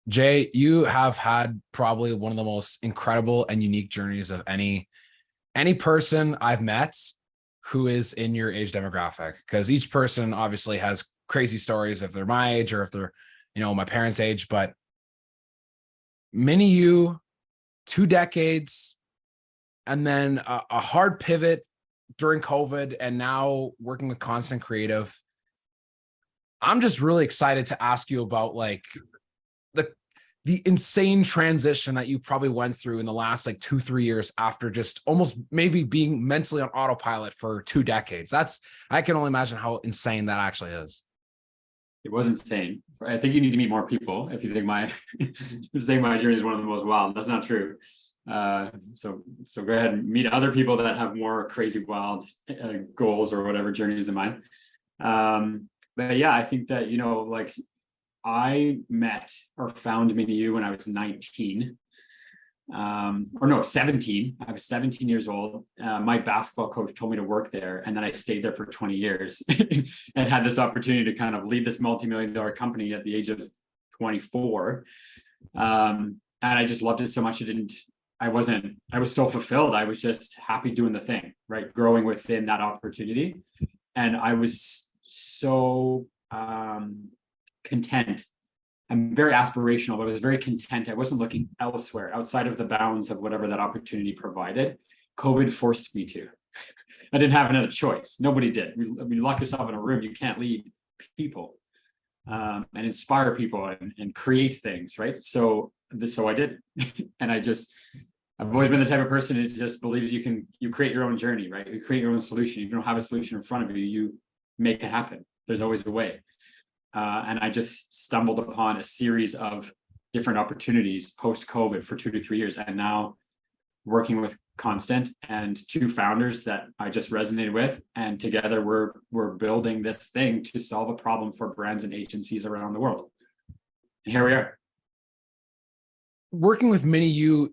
Jay, you have had probably one of the most incredible and unique journeys of any person I've met who is in your age demographic. Because each person obviously has crazy stories if they're my age or if they're, my parents' age. But mini you, 2 decades, and then a hard pivot during COVID, and now working with Constant Creative. I'm just really excited to ask you about the the insane transition that you probably went through in the last 2-3 years after just almost maybe being mentally on autopilot for 2 decades. I can only imagine how insane that actually is. It was insane. I think you need to meet more people if you think my saying my journey is one of the most wild. That's not true. So go ahead and meet other people that have more crazy wild goals or whatever journeys than mine. But yeah, I think that I met or found Mini when I was 19. Or no, 17. I was 17 years old. My basketball coach told me to work there, and then I stayed there for 20 years and had this opportunity to kind of lead this multi-million-dollar company at the age of 24. And I just loved it so much. I was so fulfilled. I was just happy doing the thing, right? Growing within that opportunity. And I was so content. I'm very aspirational, but I was very content. I wasn't looking elsewhere outside of the bounds of whatever that opportunity provided. COVID forced me to. I didn't have another choice. Nobody did. You lock yourself in a room, you can't lead people and inspire people and create things, right? So I did. And I've always been the type of person who just believes you create your own journey, right? You create your own solution. If you don't have a solution in front of you, you make it happen. There's always a way. And I just stumbled upon a series of different opportunities post-COVID for 2 to 3 years. And now working with Constant and two founders that I just resonated with. And together we're building this thing to solve a problem for brands and agencies around the world. And here we are. Working with Mini, you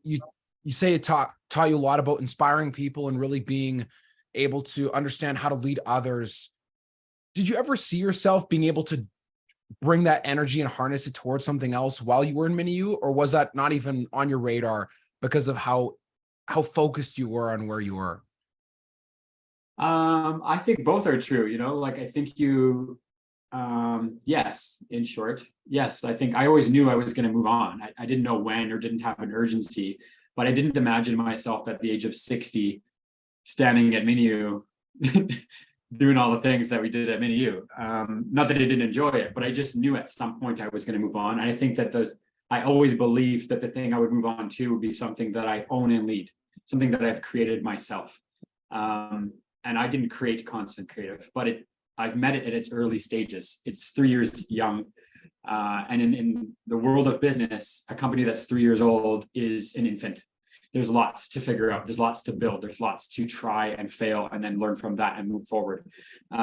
say it taught you a lot about inspiring people and really being able to understand how to lead others. Did you ever see yourself being able to bring that energy and harness it towards something else while you were in Mini, or was that not even on your radar because of how focused you were on where you were? I think both are true. I think yes, in short, yes. I think I always knew I was going to move on. I didn't know when or didn't have an urgency, but I didn't imagine myself at the age of 60 standing at Mini doing all the things that we did at Mini. Not that I didn't enjoy it, but I just knew at some point I was going to move on. And I think that I always believed that the thing I would move on to would be something that I own and lead, something that I've created myself. And I didn't create Constant Creative, but I've met it at its early stages. It's 3 years young. And in the world of business, a company that's 3 years old is an infant. There's lots to figure out. There's lots to build. There's lots to try and fail and then learn from that and move forward.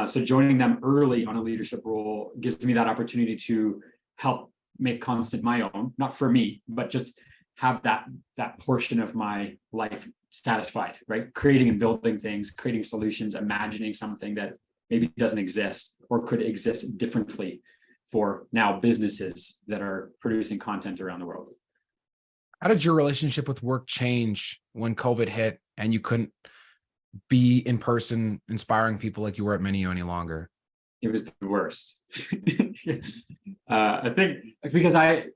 So joining them early on a leadership role gives me that opportunity to help make Constant my own, not for me, but just have that portion of my life satisfied, right? Creating and building things, creating solutions, imagining something that maybe doesn't exist or could exist differently for now businesses that are producing content around the world. How did your relationship with work change when COVID hit and you couldn't be in person inspiring people like you were at Mini any longer? It was the worst. I think because like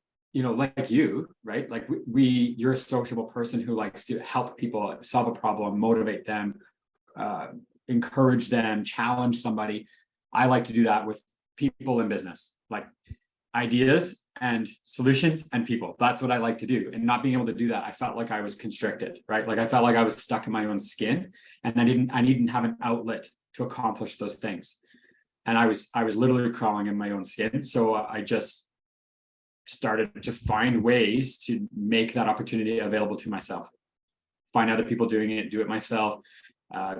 you, right? Like you're a sociable person who likes to help people solve a problem, motivate them, encourage them, challenge somebody. I like to do that with people in business, like ideas and solutions and people. That's what I like to do. And not being able to do that, I felt like I was constricted, right? Like I felt like I was stuck in my own skin, and I didn't have an outlet to accomplish those things. And I was literally crawling in my own skin. So I just started to find ways to make that opportunity available to myself. Find other people doing it, do it myself,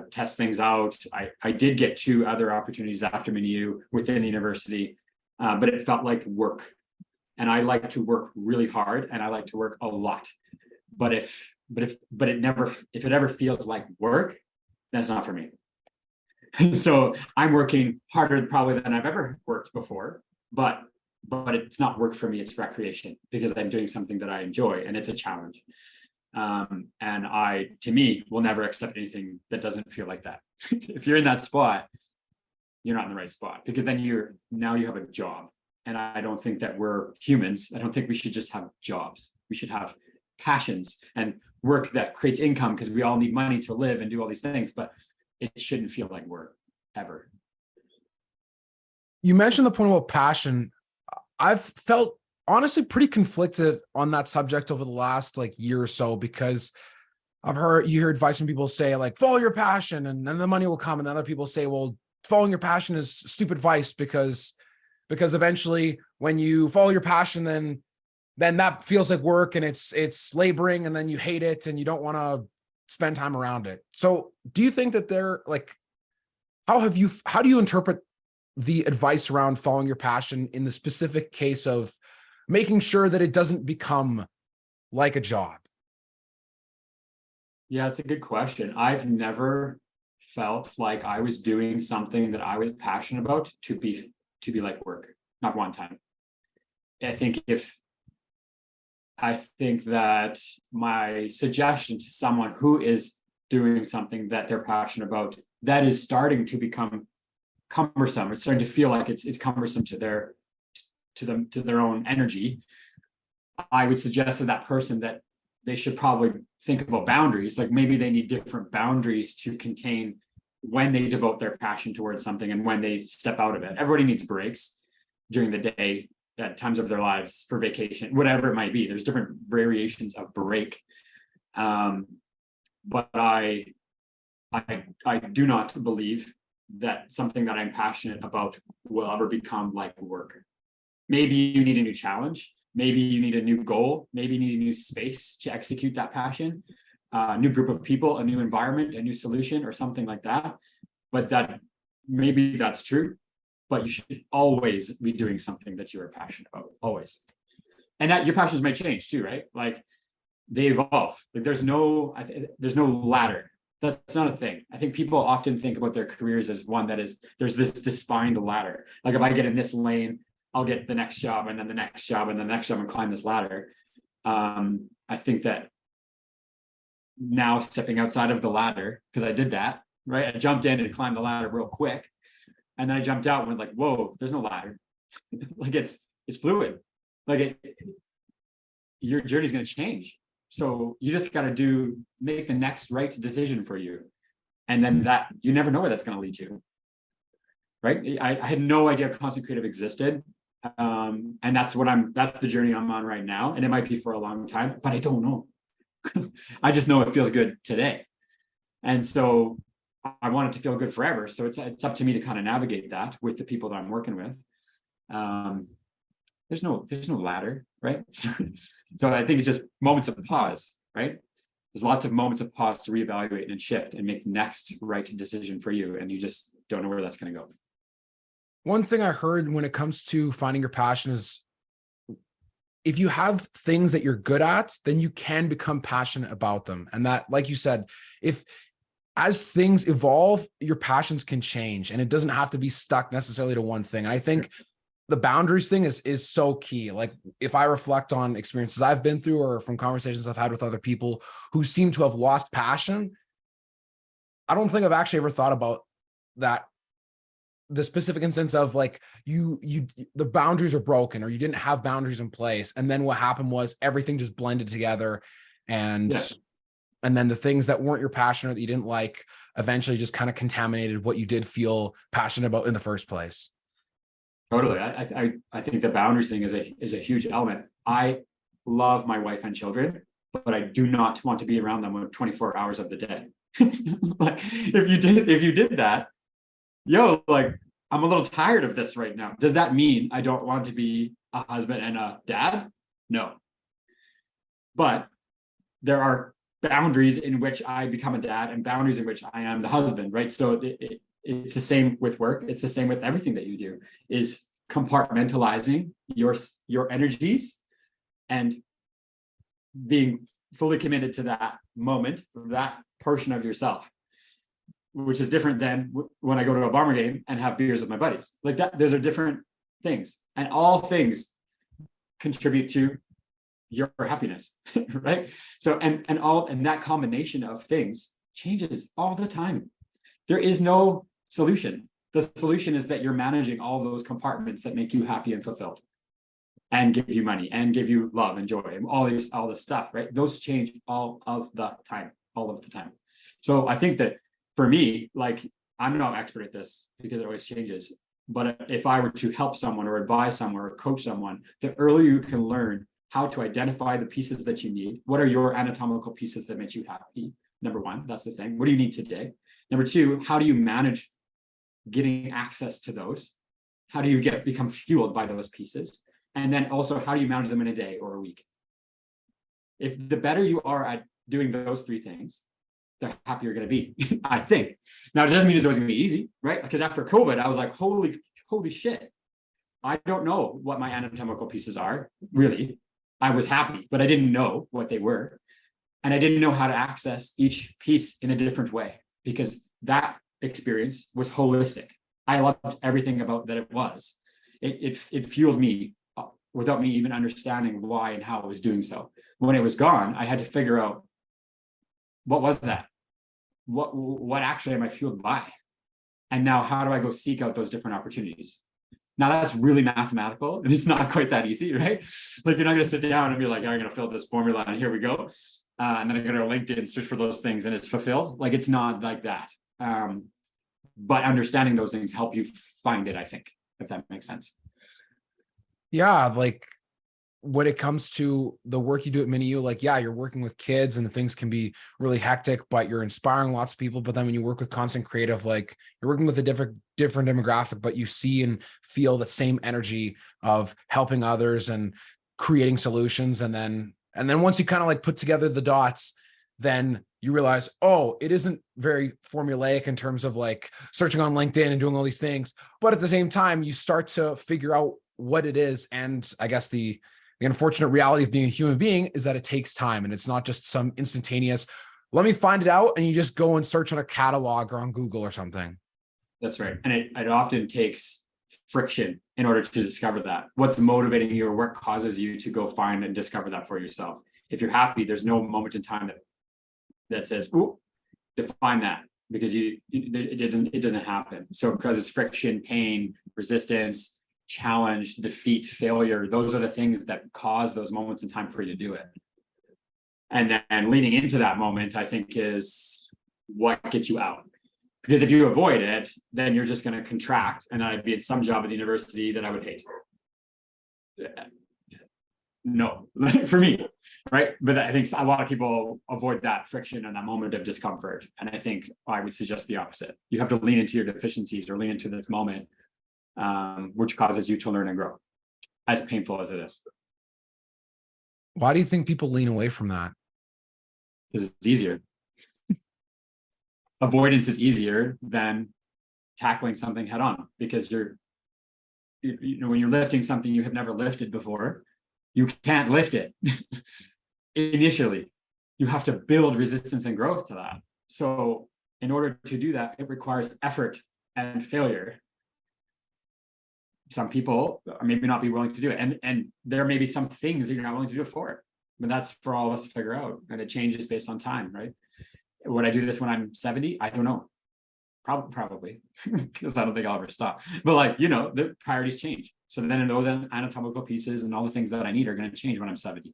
test things out. I did get 2 other opportunities after Mini within the university, but it felt like work. And I like to work really hard, and I like to work a lot. But if it ever feels like work, that's not for me. So I'm working harder probably than I've ever worked before, but but it's not work for me, it's recreation, because I'm doing something that I enjoy and it's a challenge. And I, to me, will never accept anything that doesn't feel like that. If you're in that spot, you're not in the right spot, because then now you have a job. And I don't think that we're humans. I don't think we should just have jobs. We should have passions and work that creates income, because we all need money to live and do all these things, but it shouldn't feel like work ever. You mentioned the point about passion. I've felt honestly pretty conflicted on that subject over the last like year or so, because you hear advice from people say like, follow your passion and then the money will come. And other people say, well, following your passion is stupid advice, because eventually when you follow your passion, then that feels like work and it's laboring, and then you hate it and you don't want to spend time around it. So do you think that they're like, how do you interpret the advice around following your passion in the specific case of making sure that it doesn't become like a job? Yeah, it's a good question. I've never felt like I was doing something that I was passionate about to be like work. Not one time. I think that my suggestion to someone who is doing something that they're passionate about, that is starting to become cumbersome, it's starting to feel like it's cumbersome to their own energy, I would suggest to that person that they should probably think about boundaries. Like maybe they need different boundaries to contain when they devote their passion towards something and when they step out of it. Everybody needs breaks during the day, at times of their lives, for vacation, whatever it might be. There's different variations of break. But I do not believe that something that I'm passionate about will ever become like work. Maybe you need a new challenge. Maybe you need a new goal. Maybe you need a new space to execute that passion, a new group of people, a new environment, a new solution, or something like that. But maybe that's true. But you should always be doing something that you are passionate about, always. And that your passions may change too, right? Like they evolve. Like there's no ladder. That's not a thing. I think people often think about their careers as one that is, there's this defined ladder. Like if I get in this lane, I'll get the next job and then the next job and the next job and climb this ladder. I think that now stepping outside of the ladder, because I did that, right? I jumped in and climbed the ladder real quick. And then I jumped out and went like, whoa, there's no ladder. Like it's fluid. Like your journey's going to change. So you just got to make the next right decision for you. And then that, you never know where that's going to lead to. Right. I had no idea Constant Creative existed. And that's the journey I'm on right now. And it might be for a long time, but I don't know. I just know it feels good today. And so I want it to feel good forever. So it's up to me to kind of navigate that with the people that I'm working with. There's no ladder, right? So I think it's just moments of pause, right? There's lots of moments of pause to reevaluate and shift and make the next right decision for you. And you just don't know where that's going to go. One thing I heard when it comes to finding your passion is if you have things that you're good at, then you can become passionate about them. And that, like you said, as things evolve, your passions can change and it doesn't have to be stuck necessarily to one thing. And I think the boundaries thing is so key. Like if I reflect on experiences I've been through or from conversations I've had with other people who seem to have lost passion, I don't think I've actually ever thought about that. The specific instance of like the boundaries are broken or you didn't have boundaries in place. And then what happened was everything just blended together and then the things that weren't your passion or that you didn't like eventually just kind of contaminated what you did feel passionate about in the first place. Totally. I think the boundaries thing is a huge element. I love my wife and children, but I do not want to be around them 24 hours of the day. Like if you did that, like I'm a little tired of this right now. Does that mean I don't want to be a husband and a dad? No. But there are boundaries in which I become a dad and boundaries in which I am the husband, right? So it's the same with work. It's the same with everything that you do, is compartmentalizing your energies and being fully committed to that moment, that portion of yourself, which is different than when I go to a Bomber game and have beers with my buddies. Like that, those are different things, and all things contribute to your happiness, right? So, and that combination of things changes all the time. There is no solution. The solution is that you're managing all those compartments that make you happy and fulfilled, and give you money, and give you love and joy, and all this stuff, right? Those change all of the time. So I think that for me, like, I'm not expert at this because it always changes. But if I were to help someone or advise someone or coach someone, the earlier you can learn how to identify the pieces that you need. What are your anatomical pieces that make you happy? Number one, that's the thing. What do you need today? Number two, how do you manage getting access to those? How do you become fueled by those pieces? And then also, how do you manage them in a day or a week? If the better you are at doing those three things, the happier you're going to be, I think. Now, it doesn't mean it's always going to be easy, right? Because after COVID, I was like, holy shit. I don't know what my anatomical pieces are, really. I was happy, but I didn't know what they were. And I didn't know how to access each piece in a different way, because that experience was holistic. I loved everything about that it was. It fueled me without me even understanding why and how I was doing so. When it was gone, I had to figure out, what was that? What actually am I fueled by? And now how do I go seek out those different opportunities? Now that's really mathematical, and it's not quite that easy, right? Like, you're not going to sit down and be like, I'm going to fill this formula and here we go. And then I'm going to go to LinkedIn, search for those things, and it's fulfilled. Like, it's not like that. But understanding those things help you find it, I think, if that makes sense. Yeah, like, when it comes to the work you do at MiniU, like, yeah, you're working with kids and the things can be really hectic, but you're inspiring lots of people. But then when you work with Constant Creative, like, you're working with a different demographic, but you see and feel the same energy of helping others and creating solutions. And then once you kind of like put together the dots, then you realize, oh, it isn't very formulaic in terms of like searching on LinkedIn and doing all these things. But at the same time, you start to figure out what it is. And I guess the unfortunate reality of being a human being is that it takes time, and it's not just some instantaneous, let me find it out, and you just go and search on a catalog or on Google or something. That's right. And it often takes friction in order to discover that. What's motivating you, or what causes you to go find and discover that for yourself? If you're happy, there's no moment in time that says, ooh, define that, because it doesn't happen. So because it's friction, pain, resistance, challenge, defeat, failure, those are the things that cause those moments in time for you to do it. And then leading into that moment, I think, is what gets you out. Because if you avoid it, then you're just going to contract, and I'd be at some job at the university that I would hate. No, for me, right? But I think a lot of people avoid that friction and that moment of discomfort. And I think I would suggest the opposite. You have to lean into your deficiencies, or lean into this moment, which causes you to learn and grow, as painful as it is. Why do you think people lean away from that? Because it's easier. Avoidance is easier than tackling something head on, because when you're lifting something you have never lifted before, you can't lift it initially. You have to build resistance and growth to that. So in order to do that, it requires effort and failure. Some people are maybe not be willing to do it. And there may be some things that you're not willing to do it for. But that's for all of us to figure out. And it changes based on time, right? Would I do this when I'm 70? I don't know. Probably, because I don't think I'll ever stop. But the priorities change. So then those anatomical pieces and all the things that I need are going to change when I'm 70.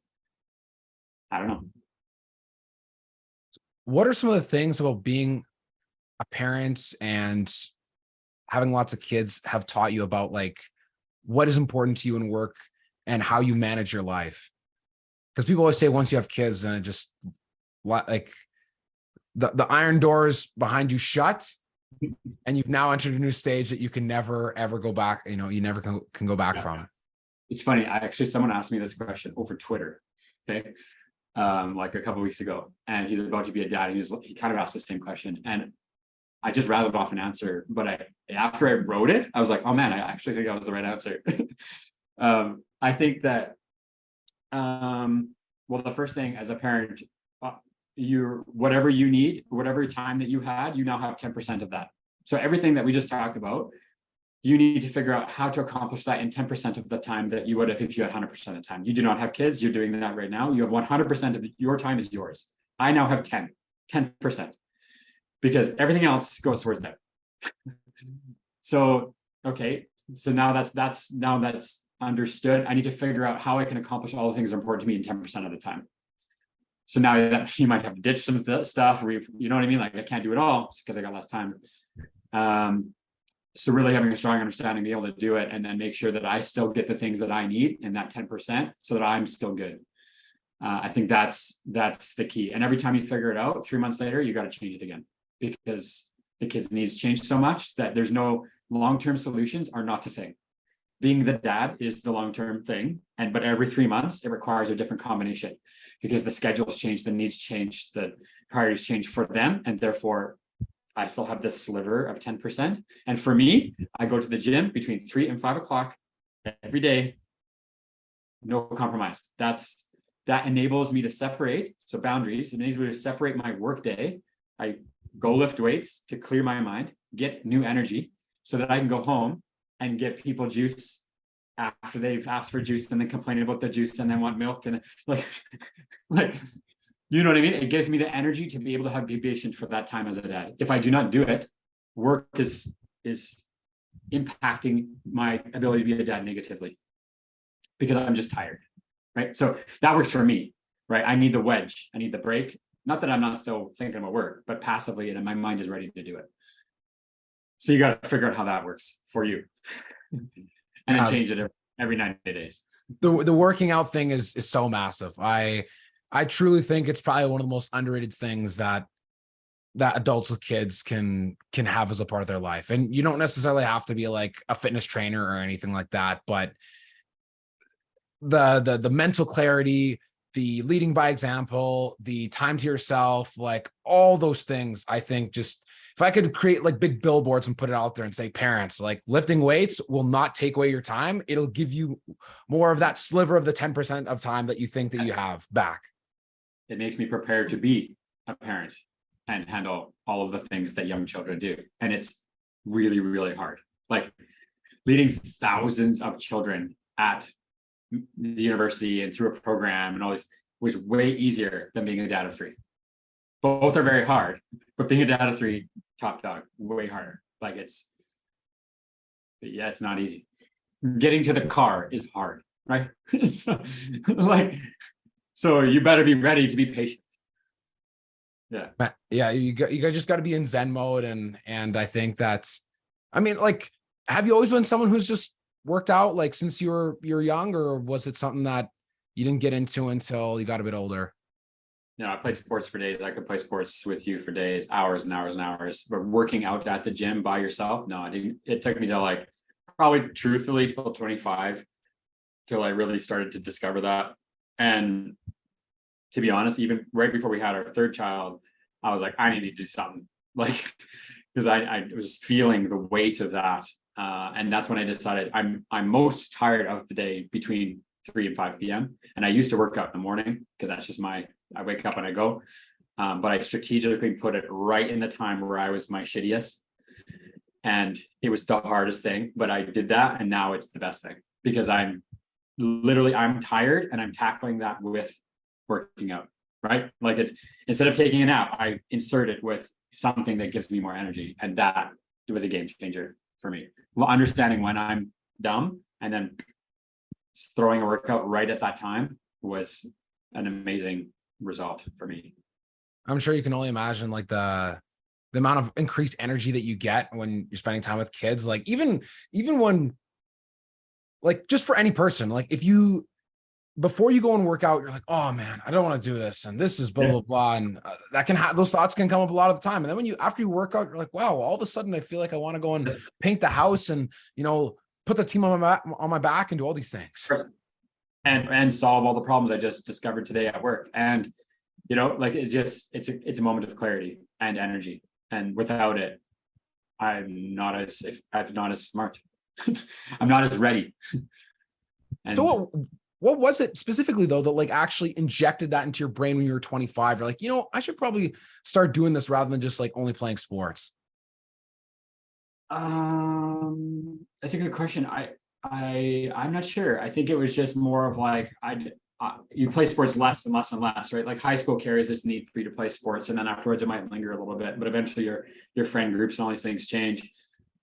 I don't know. What are some of the things about being a parent and having lots of kids have taught you about, like, what is important to you in work and how you manage your life? Because people always say once you have kids, and it just, like, the iron doors behind you shut, and you've now entered a new stage that you can never ever go back. You never can go back from. It's funny. Someone asked me this question over Twitter. Okay. Like a couple of weeks ago, and he's about to be a dad. And he kind of asked the same question, and I just rattled off an answer. But after I wrote it, I was like, oh man, I actually think that was the right answer. I think that, well, the first thing as a parent, whatever you need, whatever time that you had, you now have 10% of that. So everything that we just talked about, you need to figure out how to accomplish that in 10% of the time that you would have if you had 100% of the time. You do not have kids. You're doing that right now. You have 100% of your time is yours. I now have 10%, because everything else goes towards that. So, okay. So now that's understood. I need to figure out how I can accomplish all the things that are important to me in 10% of the time. So now that you might have to ditch some stuff, or you know what I mean? Like I can't do it all because I got less time. So really having a strong understanding, be able to do it, and then make sure that I still get the things that I need in that 10% so that I'm still good. I think that's the key. And every time you figure it out, 3 months later, you got to change it again, because the kids' needs change so much that there's no long-term solutions are not the thing. Being the dad is the long-term thing. But every 3 months, it requires a different combination, because the schedules change, the needs change, the priorities change for them. And therefore, I still have this sliver of 10%. And for me, I go to the gym between 3 and 5 o'clock every day. No compromise. That enables me to separate. So boundaries, it enables me to separate my work day. I go lift weights to clear my mind, get new energy, so that I can go home and get people juice after they've asked for juice and then complain about the juice and then want milk, and like you know what I mean? It gives me the energy to be able to be patient for that time as a dad. If I do not do it, work is impacting my ability to be a dad negatively, because I'm just tired, right? So that works for me, right? I need the wedge. I need the break. Not that I'm not still thinking about work, but passively, and my mind is ready to do it. So you got to figure out how that works for you, and then change it every 90 days. The working out thing is so massive. I truly think it's probably one of the most underrated things that adults with kids can have as a part of their life. And you don't necessarily have to be like a fitness trainer or anything like that, but the mental clarity, the leading by example, the time to yourself, like all those things, I think just, if I could create like big billboards and put it out there and say, parents, like lifting weights will not take away your time. It'll give you more of that sliver of the 10% of time that you think that you have back. It makes me prepared to be a parent and handle all of the things that young children do. And it's really, really hard. Like leading thousands of children at the university and through a program and all this was way easier than being a dad of 3. Both are very hard, but being a dad of 3, top dog, way harder. Like it's not easy. Getting to the car is hard, right? So you better be ready to be patient. Yeah, you just got to be in Zen mode, and I think I mean, like, have you always been someone who's just worked out like since you're young, or was it something that you didn't get into until you got a bit older? No, I played sports for days. I could play sports with you for days, hours and hours and hours. But working out at the gym by yourself, no, I didn't. It took me to like probably truthfully till 25 till I really started to discover that. And to be honest, even right before we had our 3rd child, I was like, I need to do something, like, because I was feeling the weight of that. And that's when I decided I'm most tired of the day between 3 and 5 p.m. And I used to work out in the morning because that's just I wake up and I go. But I strategically put it right in the time where I was my shittiest. And it was the hardest thing, but I did that. And now it's the best thing, because I'm tired and I'm tackling that with working out, right? Like it's, instead of taking a nap, I insert it with something that gives me more energy. And that was a game changer for me. Well, understanding when I'm dumb and then throwing a workout right at that time was an amazing result for me. I'm sure you can only imagine like the amount of increased energy that you get when you're spending time with kids. Like even when, like, just for any person, like if you, before you go and work out, you're like, oh man, I don't want to do this, and this is blah blah blah, and that can those thoughts can come up a lot of the time. And then after you work out, you're like, wow, all of a sudden I feel like I want to go and paint the house and put the team on my back and do all these things and solve all the problems I just discovered today at work. And like it's a moment of clarity and energy, and without it, I'm not as smart. I'm not as ready. And so what was it specifically though that like actually injected that into your brain when you were 25? You're like, I should probably start doing this rather than just like only playing sports. That's a good question. I'm not sure. I think it was just more of like you play sports less and less and less, right? Like high school carries this need for you to play sports, and then afterwards it might linger a little bit, but eventually your friend groups and all these things change.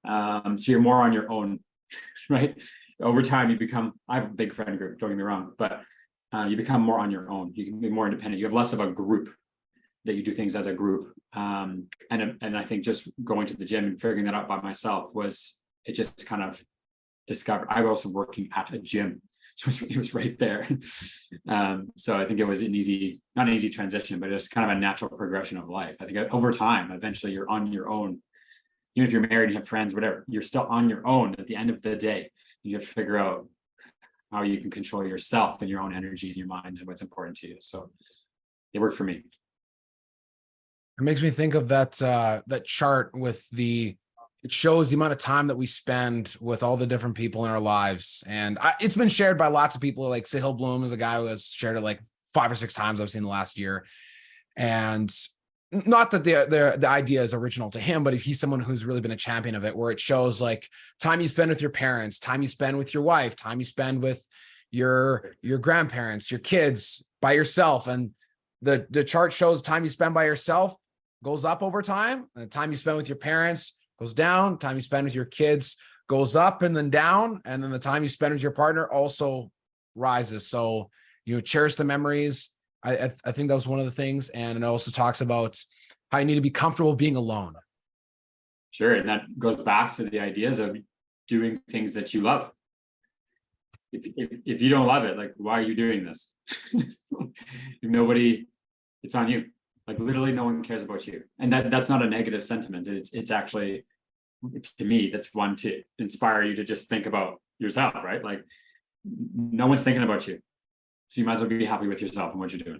So you're more on your own, right? Over time, you become. I have a big friend group. Don't get me wrong, but you become more on your own. You can be more independent. You have less of a group that you do things as a group. And I think just going to the gym and figuring that out by myself it just kind of discovered. I was also working at a gym, so it was right there. So I think it was not an easy transition, but it's kind of a natural progression of life. I think over time, eventually you're on your own. Even if you're married and you have friends, whatever, you're still on your own at the end of the day. You have to figure out how you can control yourself and your own energies and your minds and what's important to you. So it worked for me. It makes me think of that chart with it shows the amount of time that we spend with all the different people in our lives. And it's been shared by lots of people. Like Sahil Bloom is a guy who has shared it like 5 or 6 times I've seen the last year. And not that the idea is original to him, but he's someone who's really been a champion of it, where it shows like time you spend with your parents, time you spend with your wife, time you spend with your grandparents, your kids, by yourself. And the chart shows time you spend by yourself goes up over time. And the time you spend with your parents goes down. Time you spend with your kids goes up and then down. And then the time you spend with your partner also rises. So, cherish the memories. I think that was one of the things. And it also talks about how you need to be comfortable being alone. Sure. And that goes back to the ideas of doing things that you love. If you don't love it, like, why are you doing this? It's on you. Like literally no one cares about you. And that's not a negative sentiment. It's actually, to me, that's one to inspire you to just think about yourself, right? Like no one's thinking about you. So you might as well be happy with yourself and what you're doing.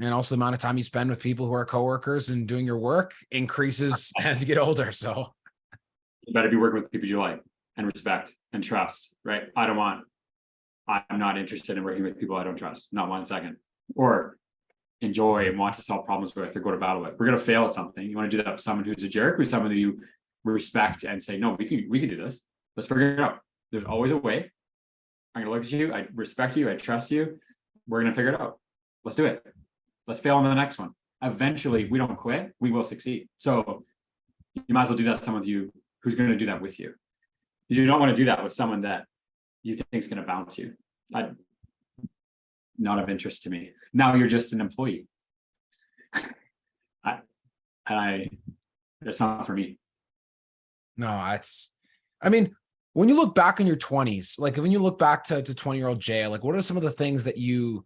And also the amount of time you spend with people who are coworkers and doing your work increases as you get older. So you better be working with people you like and respect and trust, right? I'm not interested in working with people I don't trust, not 1 second. Or enjoy and want to solve problems with or go to battle with. We're going to fail at something. You want to do that with someone who's a jerk, or someone who you respect and say, no, we can do this. Let's figure it out. There's always a way. I'm going to look at you. I respect you. I trust you. We're going to figure it out. Let's do it. Let's fail on the next one. Eventually, we don't quit. We will succeed. So you might as well do that with someone who's going to do that with you. You don't want to do that with someone that you think is going to bounce you. Not of interest to me. Now you're just an employee. That's not for me. No, when you look back in your 20s, like when you look back to 20-year-old Jay, like what are some of the things that you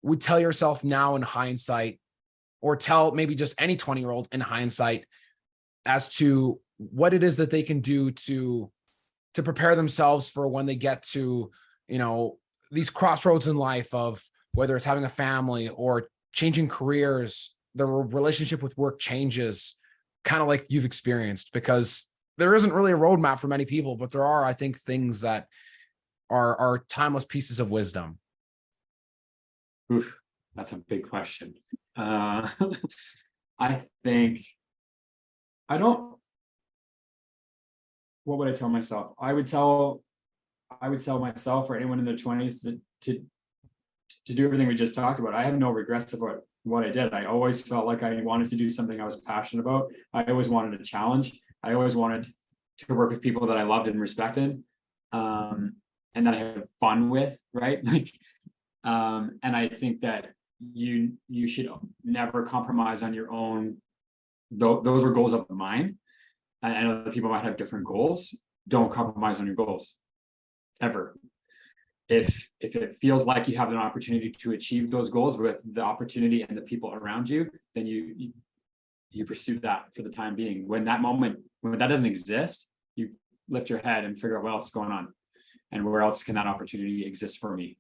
would tell yourself now in hindsight, or tell maybe just any 20-year-old in hindsight as to what it is that they can do to prepare themselves for when they get to, these crossroads in life of whether it's having a family or changing careers, the relationship with work changes, kind of like you've experienced, because there isn't really a roadmap for many people, but there are, I think, things that are timeless pieces of wisdom. Oof, that's a big question. I think what would I tell myself? I would tell myself or anyone in their 20s to do everything we just talked about. I have no regrets about what I did. I always felt like I wanted to do something I was passionate about. I always wanted a challenge. I always wanted to work with people that I loved and respected, and that I had fun with, right? And I think that you should never compromise on your own. Those were goals of mine. I know that people might have different goals. Don't compromise on your goals. Ever. If it feels like you have an opportunity to achieve those goals with the opportunity and the people around you, then you pursue that for the time being. When that doesn't exist, you lift your head and figure out what else is going on and where else can that opportunity exist for me.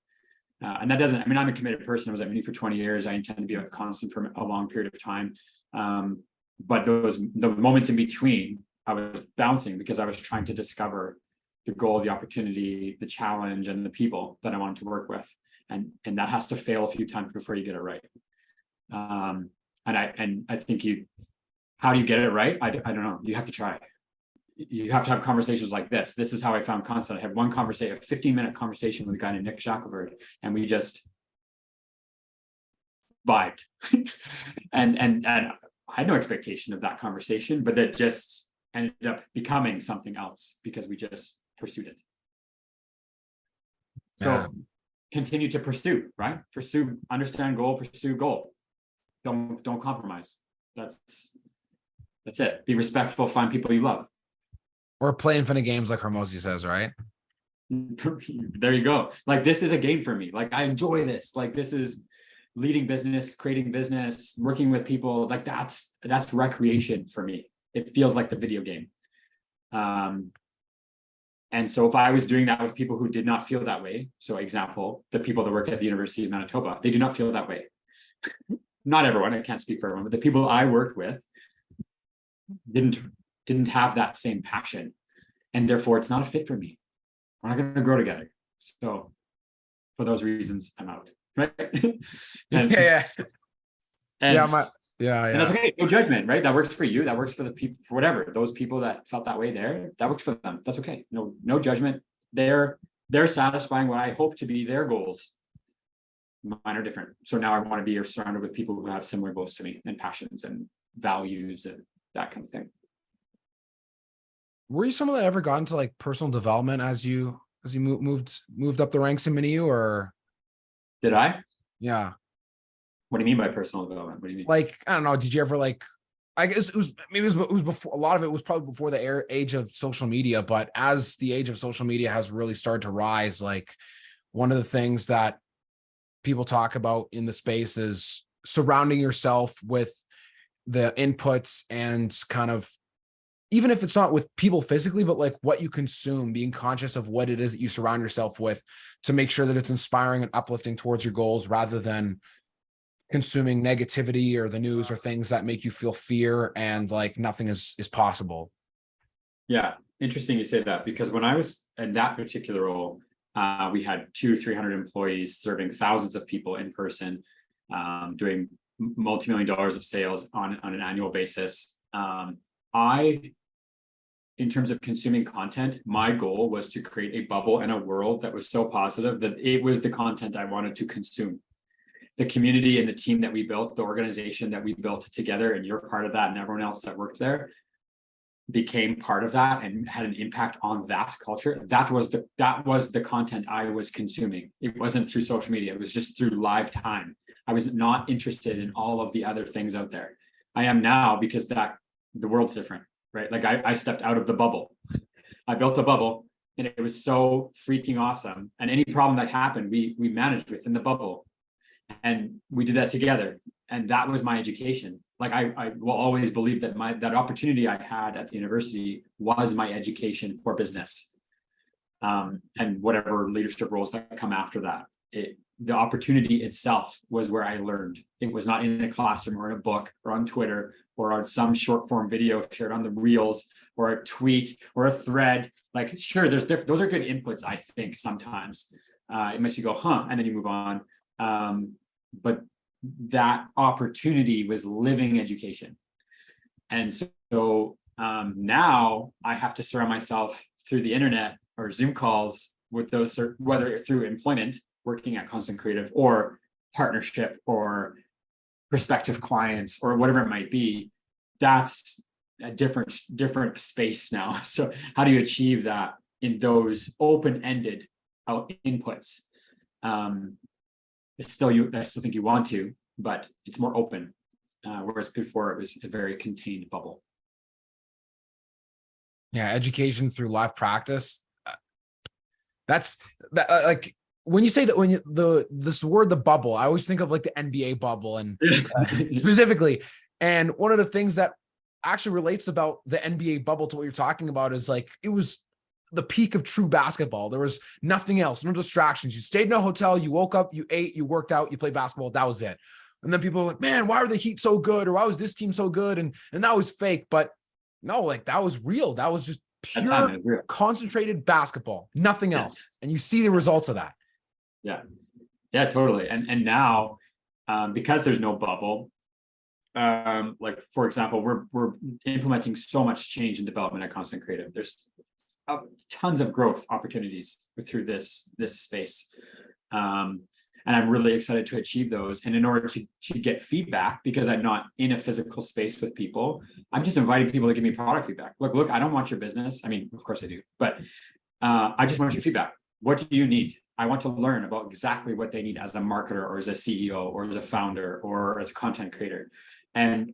And that doesn't, I'm a committed person. I was at Mini for 20 years. I intend to be with Constant for a long period of time. But the moments in between, I was bouncing because I was trying to discover the goal, the opportunity, the challenge, and the people that I wanted to work with. And that has to fail a few times before you get it right. And I think how do you get it right? I don't know. You have to try. you have to have conversations like this. This is how I found content. I had one conversation, a 15-minute conversation with a guy named Nick Shackelford, and we just vibed. and I had no expectation of that conversation, but that just ended up becoming something else because we just pursued it. So continue to pursue, right? Pursue, understand goal, pursue goal. Don't compromise. That's it. Be respectful, find people you love. Or play infinite games like Hormozy says, right? There you go. Like, this is a game for me. Like, I enjoy this. Like, this is leading business, creating business, working with people. Like, that's recreation for me. It feels like the video game. And so if I was doing that with people who did not feel that way, so example, the people that work at the University of Manitoba, they do not feel that way. Not everyone, I can't speak for everyone, but the people I worked with didn't have that same passion, and therefore it's not a fit for me. We're not going to grow together. So for those reasons, I'm out. Right? And that's okay. No judgment, right? That works for you. That works for the people, for whatever, those people that felt that way there, that works for them. That's okay. No judgment. They're satisfying what I hope to be their goals. Mine are different. So now I want to be surrounded with people who have similar goals to me and passions and values and that kind of thing. Were you someone that ever got into like personal development as you moved up the ranks in Mini, or did I? Yeah. What do you mean by personal development? What do you mean? Like, I don't know. Did you ever like? I guess it was before. A lot of it was probably before the age of social media. But as the age of social media has really started to rise, like one of the things that people talk about in the space is surrounding yourself with the inputs and kind of, even if it's not with people physically, but like what you consume, being conscious of what it is that you surround yourself with to make sure that it's inspiring and uplifting towards your goals, rather than consuming negativity or the news or things that make you feel fear and like nothing is possible. Yeah. Interesting you say that, because when I was in that particular role, we had 200-300 employees serving thousands of people in person, doing multi-million dollars of sales on an annual basis. In terms of consuming content, my goal was to create a bubble and a world that was so positive that it was the content I wanted to consume. The community and the team that we built, the organization that we built together, and you're part of that, and everyone else that worked there became part of that and had an impact on that culture. That was the content I was consuming. It wasn't through social media. It was just through live time. I was not interested in all of the other things out there. I am now, because the world's different, right? Like I stepped out of the bubble. I built a bubble, and it was so freaking awesome. And any problem that happened, we managed within the bubble, and we did that together. And that was my education. Like I will always believe that that opportunity I had at the university was my education for business, and whatever leadership roles that come after that. The opportunity itself was where I learned. It was not in a classroom or in a book or on Twitter or on some short form video shared on the reels or a tweet or a thread. Like, sure, those are good inputs, I think, sometimes. It makes you go, huh, and then you move on. But that opportunity was living education. And so now I have to surround myself through the internet or Zoom calls with those, whether through employment, working at Constant Creative, or partnership or prospective clients or whatever it might be. That's a different space now. So how do you achieve that in those open-ended inputs? It's still I still think you want to, but it's more open. Whereas before it was a very contained bubble. Yeah, education through live practice. Like when you say that, this word, the bubble, I always think of like the NBA bubble, and specifically. And one of the things that actually relates about the NBA bubble to what you're talking about is like, it was the peak of true basketball. There was nothing else, no distractions. You stayed in a hotel, you woke up, you ate, you worked out, you played basketball. That was it. And then people were like, man, why are the Heat so good? Or why was this team so good? And that was fake. But no, like that was real. That was just pure concentrated basketball, nothing else. And you see the results of that. Yeah, totally. And now, because there's no bubble, Like for example, we're implementing so much change and development at Constant Creative. There's tons of growth opportunities through this space. And I'm really excited to achieve those. And in order to get feedback, because I'm not in a physical space with people, I'm just inviting people to give me product feedback. Look, I don't want your business. I mean, of course I do, but I just want your feedback. What do you need? I want to learn about exactly what they need as a marketer or as a CEO or as a founder or as a content creator, and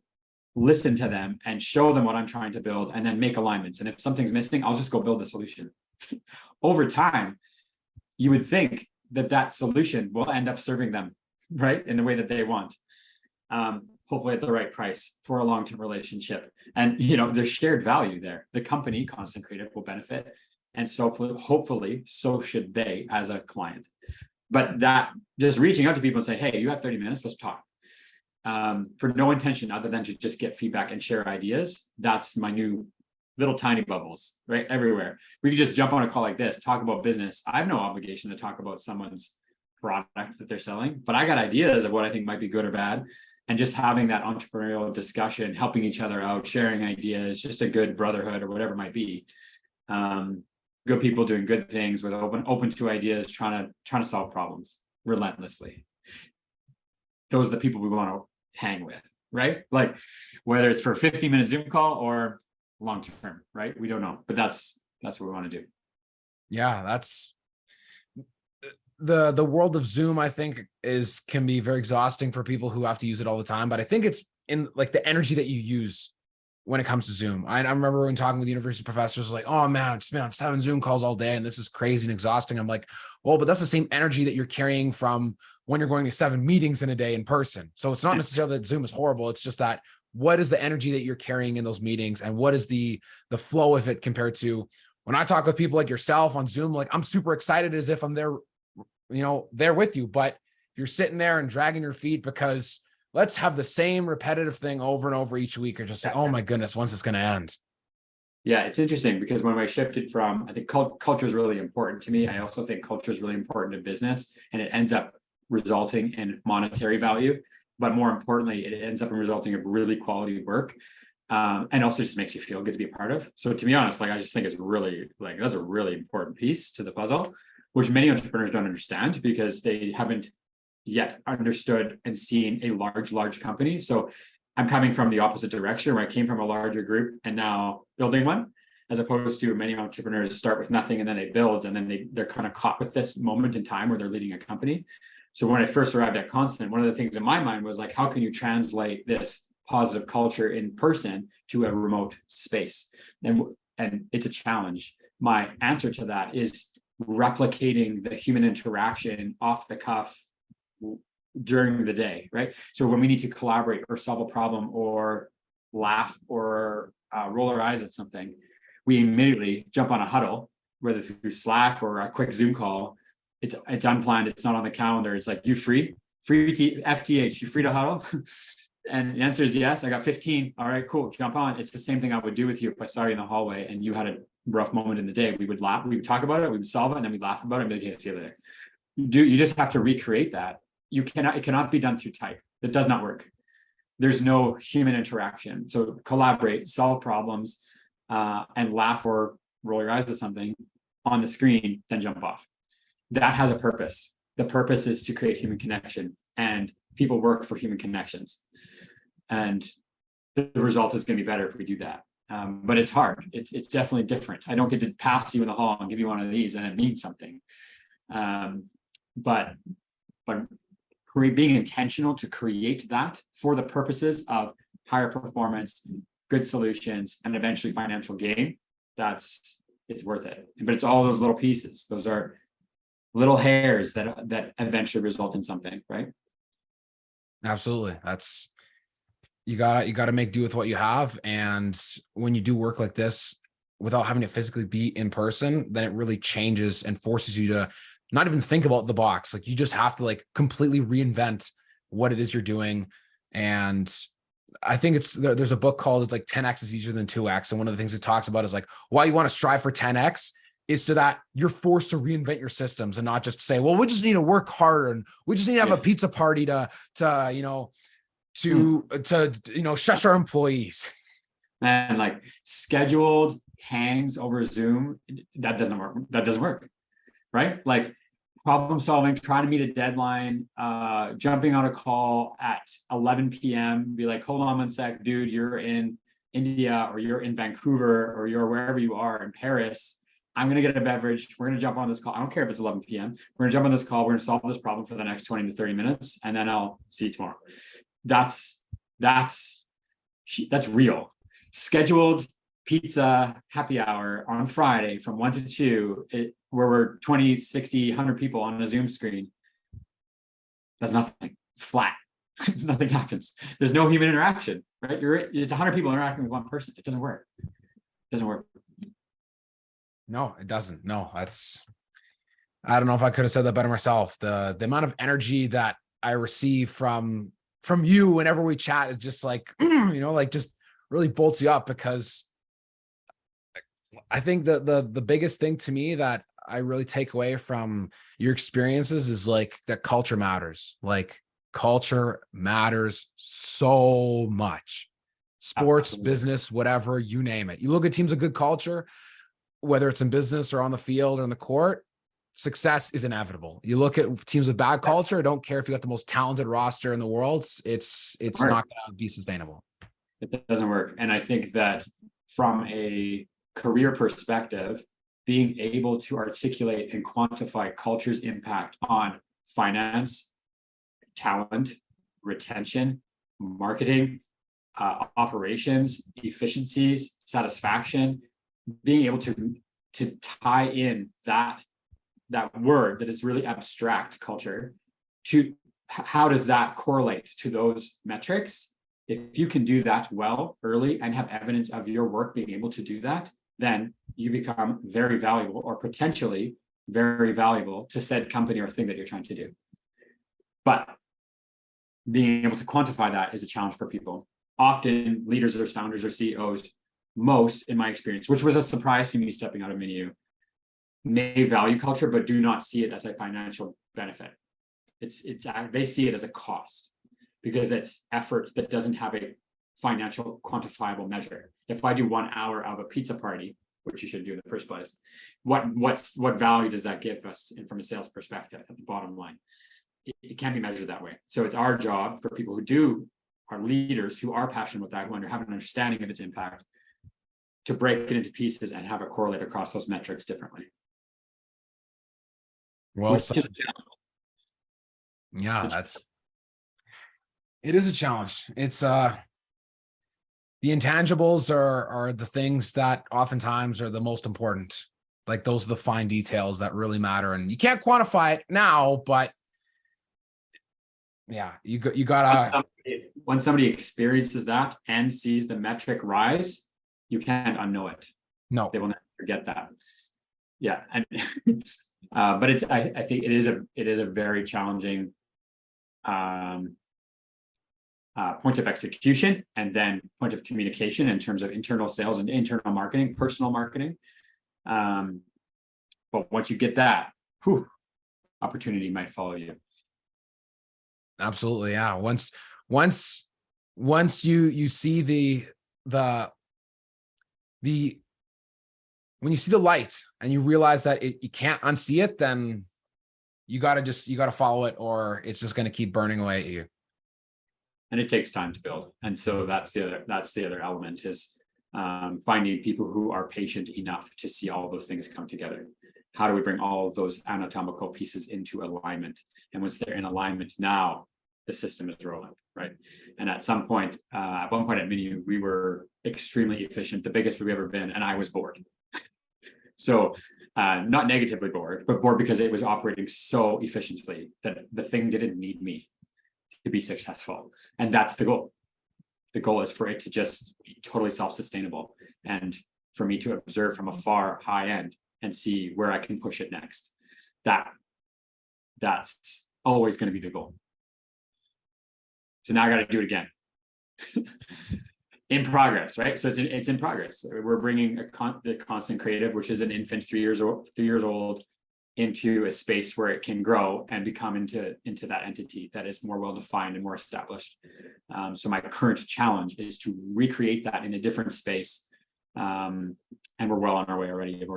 listen to them and show them what I'm trying to build, and then make alignments. And if something's missing, I'll just go build the solution. Over time, you would think that solution will end up serving them right in the way that they want, hopefully at the right price for a long-term relationship. And there's shared value there. The company, Constant Creative, will benefit, and so hopefully so should they as a client. But that just reaching out to people and say, hey, you have 30 minutes, let's talk, for no intention other than to just get feedback and share ideas. That's my new little tiny bubbles, right? Everywhere. We could just jump on a call like this, talk about business. I have no obligation to talk about someone's product that they're selling, but I got ideas of what I think might be good or bad. And just having that entrepreneurial discussion, helping each other out, sharing ideas, just a good brotherhood or whatever it might be. Good people doing good things with open to ideas, trying to solve problems relentlessly. Those are the people we want to hang with, right? Like whether it's for a 15-minute Zoom call or long term, right? We don't know, but that's what we want to do. Yeah, that's the world of Zoom, I think can be very exhausting for people who have to use it all the time. But I think it's in like the energy that you use when it comes to Zoom. I remember when talking with university professors, like, oh man, it's been on 7 Zoom calls all day and this is crazy and exhausting. I'm like, well, but that's the same energy that you're carrying from when you're going to 7 meetings in a day in person. So it's not necessarily that Zoom is horrible. It's just that what is the energy that you're carrying in those meetings, and what is the flow of it compared to when I talk with people like yourself on Zoom? Like I'm super excited as if I'm there, there with you. But if you're sitting there and dragging your feet because let's have the same repetitive thing over and over each week, or just say, oh my goodness, when's this going to end? Yeah, it's interesting because when I shifted from, I think culture is really important to me. I also think culture is really important to business, and it ends up resulting in monetary value. But more importantly, it ends up in resulting in really quality work, and also just makes you feel good to be a part of. So to be honest, I just think it's really that's a really important piece to the puzzle, which many entrepreneurs don't understand because they haven't yet understood and seen a large company. So I'm coming from the opposite direction, where I came from a larger group and now building one, as opposed to many entrepreneurs start with nothing and then they build, and then they're kind of caught with this moment in time where they're leading a company. So when I first arrived at Constant, one of the things in my mind was like, how can you translate this positive culture in person to a remote space? And it's a challenge. My answer to that is replicating the human interaction off the cuff during the day, right? So when we need to collaborate or solve a problem or laugh or roll our eyes at something, we immediately jump on a huddle, whether through Slack or a quick Zoom call. It's unplanned. It's not on the calendar. It's like, you free FTH, you free to huddle? And the answer is yes. I got 15. All right, cool. Jump on. It's the same thing I would do with you if I saw you in the hallway and you had a rough moment in the day. We would laugh. We would talk about it. We would solve it, and then we'd laugh about it. And be like, yeah, see you later. You just have to recreate that. It cannot be done through type. It does not work. There's no human interaction. So collaborate, solve problems, and laugh or roll your eyes at something on the screen, then jump off. That has a purpose. The purpose is to create human connection, and people work for human connections. And the result is going to be better if we do that. But it's hard. It's definitely different. I don't get to pass you in the hall and give you one of these and it means something. But being intentional to create that for the purposes of higher performance, good solutions, and eventually financial gain, it's worth it. But it's all those little pieces. Those are little hairs that eventually result in something, right? Absolutely. You gotta make do with what you have. And when you do work like this without having to physically be in person, then it really changes and forces you to not even think about the box. Like you just have to completely reinvent what it is you're doing. And I think there's a book called, it's like 10X is easier than 2X. And one of the things it talks about is like why you want to strive for 10X is so that you're forced to reinvent your systems and not just say, well, we just need to work harder and we just need to have a pizza party to to shush our employees. And like scheduled hangs over Zoom, that doesn't work. That doesn't work, right? Like problem solving, trying to meet a deadline, jumping on a call at 11 p.m. Be like, hold on one sec, dude, you're in India or you're in Vancouver or you're wherever you are in Paris. I'm going to get a beverage. We're going to jump on this call. I don't care if it's 11 p.m. We're going to jump on this call. We're going to solve this problem for the next 20 to 30 minutes. And then I'll see you tomorrow. That's real. Scheduled pizza happy hour on Friday from 1 to 2, where we're 20, 60, 100 people on a Zoom screen. That's nothing. It's flat. Nothing happens. There's no human interaction, right? It's 100 people interacting with one person. It doesn't work. It doesn't work. No, it doesn't. No, I don't know if I could have said that better myself. The amount of energy that I receive from you whenever we chat is just like, like just really bolts you up, because I think the biggest thing to me that I really take away from your experiences is like that culture matters. Like culture matters so much. Sports, Absolutely. business, whatever, you name it. You look at teams with good culture, whether it's in business or on the field or in the court, success is inevitable. You look at teams with bad culture, don't care if you got the most talented roster in the world, it's not going to be sustainable. It doesn't work. And I think that from a career perspective, being able to articulate and quantify culture's impact on finance, talent, retention, marketing, operations, efficiencies, satisfaction, being able to tie in that word that is really abstract, culture, to how does that correlate to those metrics? If you can do that well early and have evidence of your work being able to do that, then you become very valuable, or potentially very valuable, to said company or thing that you're trying to do. But being able to quantify that is a challenge for people. Often leaders or founders or CEOs, most in my experience, which was a surprise to me stepping out of Minu, may value culture but do not see it as a financial benefit. They see it as a cost, because it's effort that doesn't have a financial quantifiable measure. If I do 1 hour of a pizza party, which you should do in the first place, what value does that give us from a sales perspective at the bottom line? It can't be measured that way. So it's our job, for people who are leaders, who are passionate about that, who have an understanding of its impact, to break it into pieces and have it correlate across those metrics differently. Well, yeah, it is a challenge. It's the intangibles are the things that oftentimes are the most important. Like those are the fine details that really matter, and you can't quantify it now, but yeah, you gotta. When somebody experiences that and sees the metric rise, you can't unknow it. No, they will never forget that. Yeah, and but it's I think it is a very challenging point of execution, and then point of communication in terms of internal sales and internal marketing, personal marketing. But once you get that, opportunity might follow you. Absolutely, yeah. Once you see the when you see the light and you realize that you can't unsee it, then you got to follow it, or it's just going to keep burning away at you. And it takes time to build. And so that's the other element, is finding people who are patient enough to see all of those things come together. How do we bring all of those anatomical pieces into alignment? And once they're in alignment, now the system is rolling, right? And at one point at Minu, we were extremely efficient, the biggest we've ever been, and I was bored. So not negatively bored, but bored because it was operating so efficiently that the thing didn't need me to be successful. And that's the goal. The goal is for it to just be totally self-sustainable, and for me to observe from afar, high end, and see where I can push it next. That's always going to be the goal. So now I got to do it again. In progress, right? So it's in progress. We're bringing the constant creative, which is an infant, 3 years old, into a space where it can grow and become into that entity that is more well-defined and more established. So my current challenge is to recreate that in a different space. And we're well on our way already. I've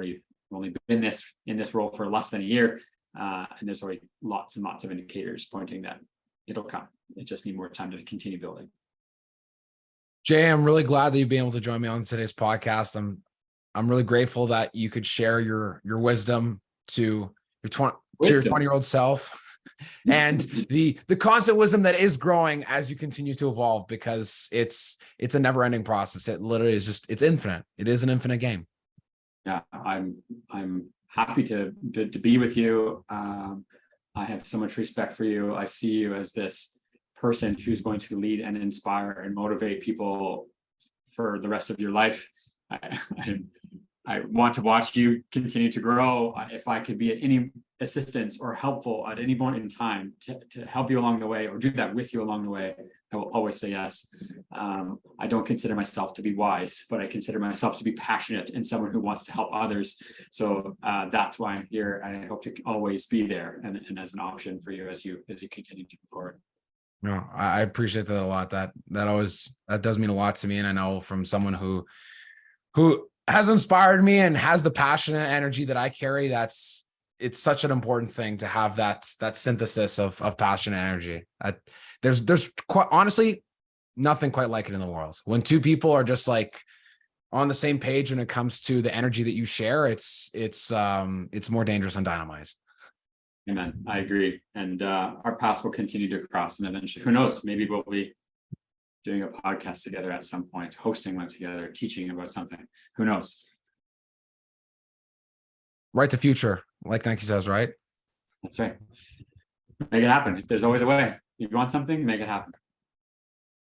only been in this role for less than a year. And there's already lots and lots of indicators pointing that it'll come. It just need more time to continue building. Jay, I'm really glad that you've been able to join me on today's podcast. I'm really grateful that you could share your wisdom to your 20-year-old self, and the constant wisdom that is growing as you continue to evolve, because it's a never-ending process. It literally is it's infinite. It is an infinite game. Yeah, I'm happy to be with you. I have so much respect for you. I see you as this person who's going to lead and inspire and motivate people for the rest of your life. I want to watch you continue to grow. If I could be at any assistance or helpful at any point in time to help you along the way, or do that with you along the way, I will always say yes. I don't consider myself to be wise, but I consider myself to be passionate and someone who wants to help others. So that's why I'm here, and I hope to always be there and as an option for you as you continue to move forward. No, I appreciate that a lot. That does mean a lot to me, and I know from someone who has inspired me and has the passion and energy that I carry. It's such an important thing to have that synthesis of passion and energy. There's quite honestly nothing quite like it in the world. When two people are just like on the same page when it comes to the energy that you share, it's more dangerous than dynamite. Amen. I agree. And our paths will continue to cross, and eventually, who knows, maybe we'll be doing a podcast together at some point, hosting one together, teaching about something. Who knows? Right to future, like Nike says, right? That's right. Make it happen. If there's always a way. If you want something, make it happen.